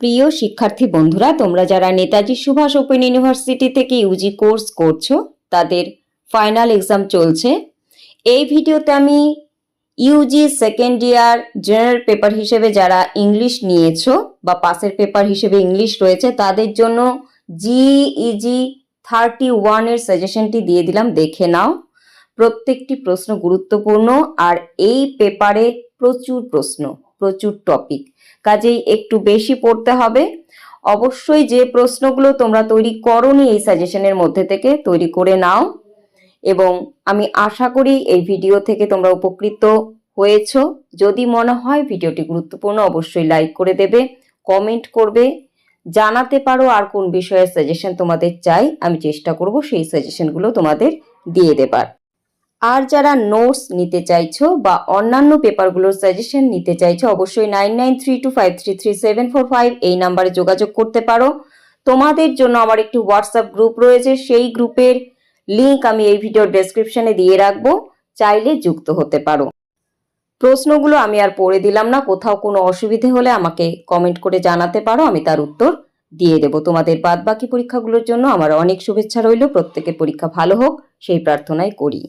প্রিয় শিক্ষার্থী বন্ধুরা, তোমরা যারা নেতাজি সুভাষ ওপেন ইউনিভার্সিটি থেকে ইউজি কোর্স করছো তাদের ফাইনাল এক্সাম চলছে। এই ভিডিওতে আমি Yuji second year general paper হিসেবে যারা ইংলিশ নিয়েছো বা পাসের পেপার হিসেবে ইংলিশ রয়েছে তাদের জন্য জিইজি 31 এর সাজেশনটি দিয়ে দিলাম, দেখে নাও। প্রত্যেকটি প্রশ্ন গুরুত্বপূর্ণ আর এই পেপারে প্রচুর টপিক, কাজেই একটু বেশি পড়তে হবে। অবশ্যই যে প্রশ্নগুলো তোমরা তৈরি করোনি এই সাজেশনের মধ্যে থেকে তৈরি করে নাও, এবং আমি আশা করি এই ভিডিও থেকে তোমরা উপকৃত হয়েছো। যদি মনে হয় ভিডিওটি গুরুত্বপূর্ণ অবশ্যই লাইক করে দেবে, কমেন্ট করবে, জানাতে পারো আর কোন বিষয়ের সাজেশন তোমাদের চাই, আমি চেষ্টা করব সেই সাজেশনগুলো তোমাদের দিয়ে দেবার। আর যারা নোটস নিতে চাইছো বা অন্যান্য পেপারগুলোর সাজেশন নিতে চাইছো অবশ্যই 9932533745 এই নাম্বারে যোগাযোগ করতে পারো। তোমাদের জন্য আমার একটি হোয়াটসঅ্যাপ গ্রুপ রয়েছে, সেই গ্রুপের লিংক আমি এই ভিডিওর ডেসক্রিপশনে দিয়ে রাখবো, চাইলে যুক্ত হতে পারো। প্রশ্নগুলো আমি আর পড়ে দিলাম না, কোথাও কোনো অসুবিধে হলে আমাকে কমেন্ট করে জানাতে পারো, আমি তার উত্তর দিয়ে দেব। তোমাদের বাদবাকি পরীক্ষাগুলোর জন্য আমার অনেক শুভেচ্ছা রইল, প্রত্যেকের পরীক্ষা ভালো হোক সেই প্রার্থনাই করি।